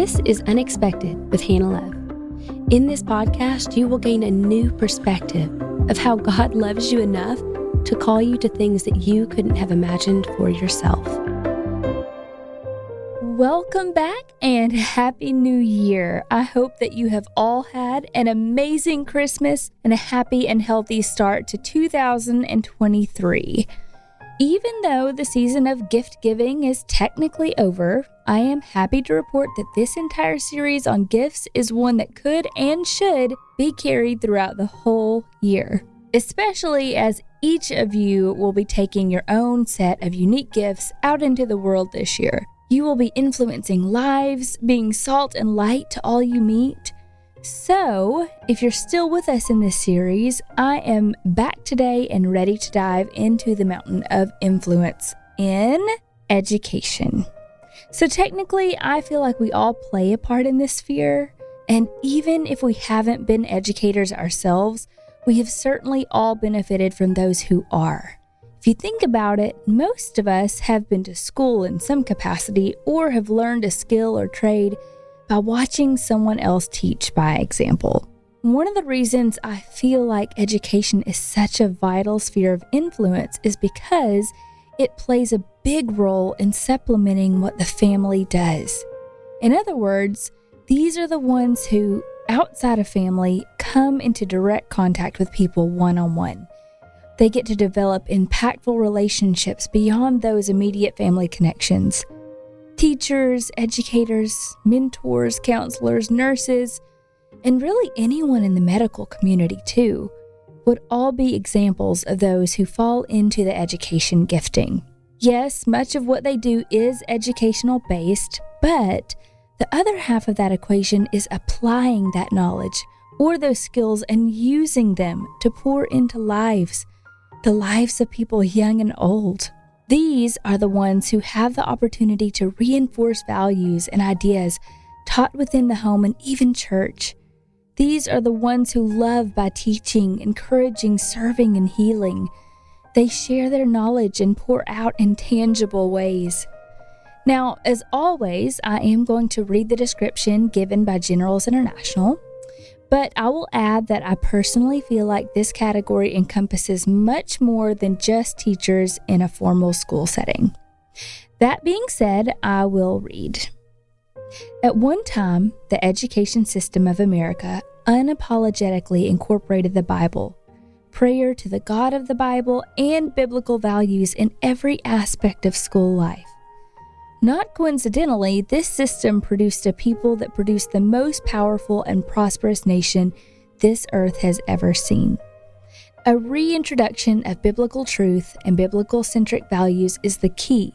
This is Unexpected with Hannah Love. In this podcast, you will gain a new perspective of how God loves you enough to call you to things that you couldn't have imagined for yourself. Welcome back and Happy New Year. I hope that you have all had an amazing Christmas and a happy and healthy start to 2023. Even though the season of gift giving is technically over, I am happy to report that this entire series on gifts is one that could and should be carried throughout the whole year, especially as each of you will be taking your own set of unique gifts out into the world this year. You will be influencing lives, being salt and light to all you meet. So, if you're still with us in this series, I am back today and ready to dive into the mountain of influence in education. So technically, I feel like we all play a part in this sphere, and even if we haven't been educators ourselves, we have certainly all benefited from those who are. If you think about it, most of us have been to school in some capacity or have learned a skill or trade by watching someone else teach by example. One of the reasons I feel like education is such a vital sphere of influence is because it plays a big role in supplementing what the family does. In other words, these are the ones who, outside of family, come into direct contact with people one-on-one. They get to develop impactful relationships beyond those immediate family connections. Teachers, educators, mentors, counselors, nurses, and really anyone in the medical community too, would all be examples of those who fall into the education gifting. Yes, much of what they do is educational based, but the other half of that equation is applying that knowledge or those skills and using them to pour into lives, the lives of people young and old. These are the ones who have the opportunity to reinforce values and ideas taught within the home and even church. These are the ones who love by teaching, encouraging, serving, and healing. They share their knowledge and pour out in tangible ways. Now, as always, I am going to read the description given by Generals International, but I will add that I personally feel like this category encompasses much more than just teachers in a formal school setting. That being said, I will read. At one time, the education system of America unapologetically incorporated the Bible, prayer to the God of the Bible, and biblical values in every aspect of school life. Not coincidentally, this system produced a people that produced the most powerful and prosperous nation this earth has ever seen. A reintroduction of biblical truth and biblical-centric values is the key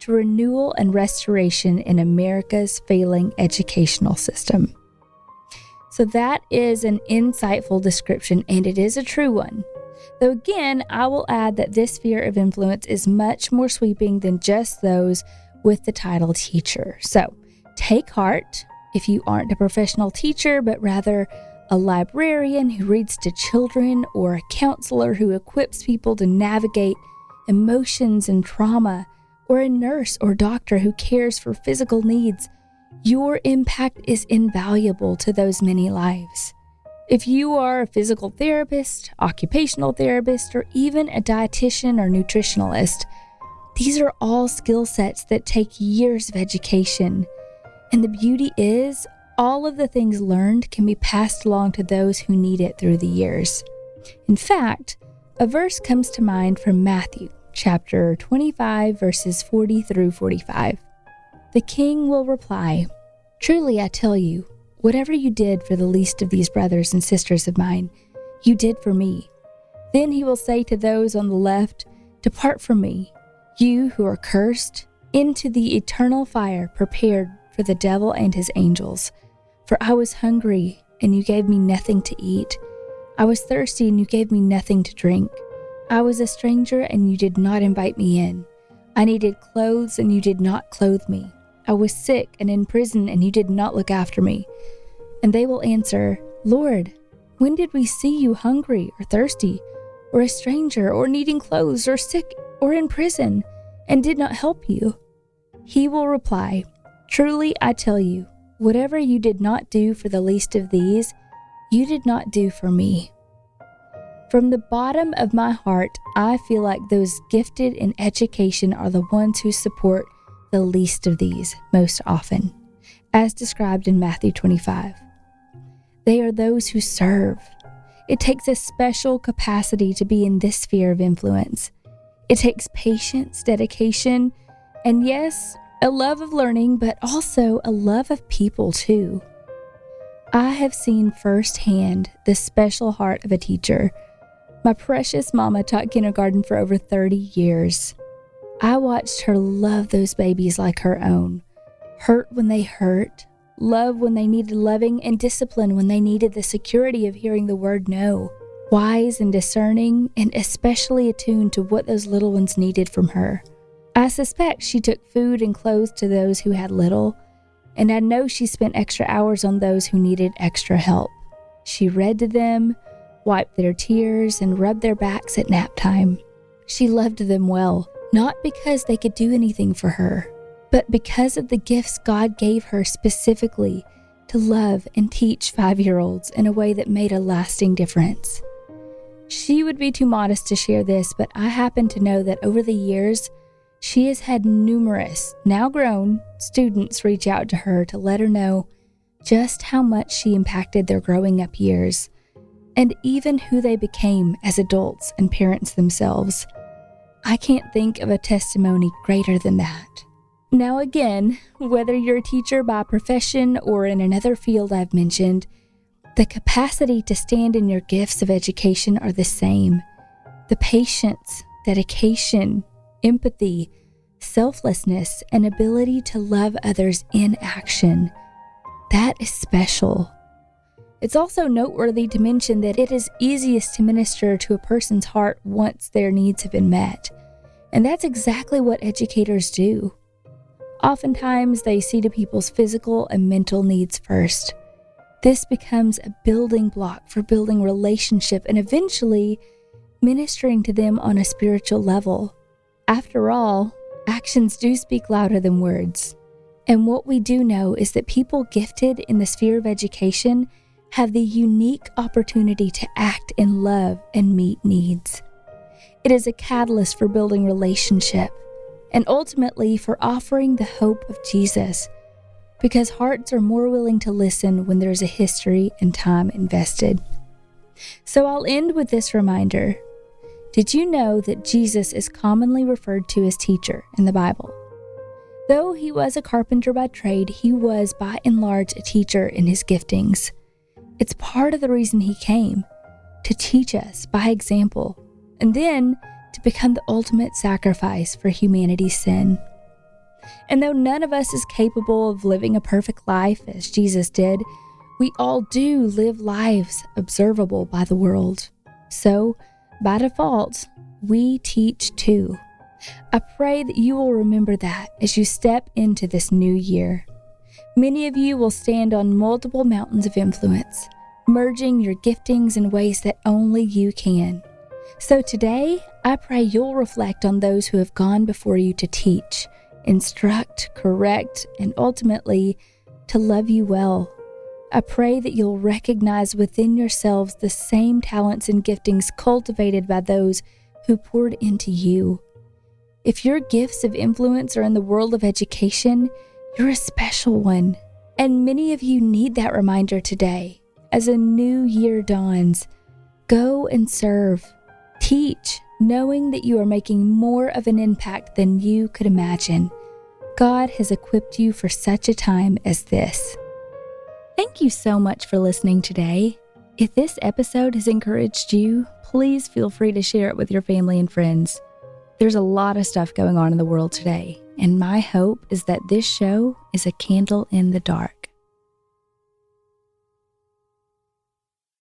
to renewal and restoration in America's failing educational system. So that is an insightful description, and it is a true one. Though again, I will add that this sphere of influence is much more sweeping than just those with the title teacher. So take heart if you aren't a professional teacher, but rather a librarian who reads to children or a counselor who equips people to navigate emotions and trauma, or a nurse or doctor who cares for physical needs. Your impact is invaluable to those many lives. If you are a physical therapist, occupational therapist, or even a dietitian or nutritionalist, these are all skill sets that take years of education. And the beauty is, all of the things learned can be passed along to those who need it through the years. In fact, a verse comes to mind from Matthew, chapter 25, verses 40 through 45. The king will reply, "Truly I tell you, whatever you did for the least of these brothers and sisters of mine, you did for me." Then he will say to those on the left, "Depart from me, you who are cursed, into the eternal fire prepared for the devil and his angels. For I was hungry, and you gave me nothing to eat. I was thirsty, and you gave me nothing to drink. I was a stranger, and you did not invite me in. I needed clothes, and you did not clothe me. I was sick and in prison, and you did not look after me." And they will answer, "Lord, when did we see you hungry or thirsty, or a stranger, or needing clothes, or sick, or in prison, and did not help you?" He will reply, "Truly I tell you, whatever you did not do for the least of these, you did not do for me. From the bottom of my heart, I feel like those gifted in education are the ones who support the least of these most often, as described in Matthew 25. They are those who serve. It takes a special capacity to be in this sphere of influence. It takes patience, dedication, and yes, a love of learning, but also a love of people too. I have seen firsthand the special heart of a teacher. My precious mama taught kindergarten for over 30 years. I watched her love those babies like her own, hurt when they hurt, love when they needed loving, and discipline when they needed the security of hearing the word no, wise and discerning, and especially attuned to what those little ones needed from her. I suspect she took food and clothes to those who had little, and I know she spent extra hours on those who needed extra help. She read to them, wiped their tears, and rubbed their backs at nap time. She loved them well, not because they could do anything for her, but because of the gifts God gave her specifically to love and teach 5-year-olds in a way that made a lasting difference. She would be too modest to share this, but I happen to know that over the years, she has had numerous, now grown, students reach out to her to let her know just how much she impacted their growing up years, and even who they became as adults and parents themselves. I can't think of a testimony greater than that. Now again, whether you're a teacher by profession or in another field I've mentioned, the capacity to stand in your gifts of education are the same. The patience, dedication, empathy, selflessness, and ability to love others in action. That is special. It's also noteworthy to mention that it is easiest to minister to a person's heart once their needs have been met. And that's exactly what educators do. Oftentimes, they see to people's physical and mental needs first. This becomes a building block for building relationship and eventually ministering to them on a spiritual level. After all, actions do speak louder than words. And what we do know is that people gifted in the sphere of education have the unique opportunity to act in love and meet needs. It is a catalyst for building relationship and ultimately for offering the hope of Jesus, because hearts are more willing to listen when there's a history and time invested. So I'll end with this reminder. Did you know that Jesus is commonly referred to as teacher in the Bible? Though he was a carpenter by trade, he was by and large a teacher in his giftings. It's part of the reason he came, to teach us by example, and then to become the ultimate sacrifice for humanity's sin. And though none of us is capable of living a perfect life as Jesus did, we all do live lives observable by the world. So, by default, we teach too. I pray that you will remember that as you step into this new year. Many of you will stand on multiple mountains of influence, merging your giftings in ways that only you can. So today, I pray you'll reflect on those who have gone before you to teach, instruct, correct, and ultimately to love you well. I pray that you'll recognize within yourselves the same talents and giftings cultivated by those who poured into you. If your gifts of influence are in the world of education, you're a special one. And many of you need that reminder today. As a new year dawns, go and serve. Teach, knowing that you are making more of an impact than you could imagine. God has equipped you for such a time as this. Thank you so much for listening today. If this episode has encouraged you, please feel free to share it with your family and friends. There's a lot of stuff going on in the world today, and my hope is that this show is a candle in the dark.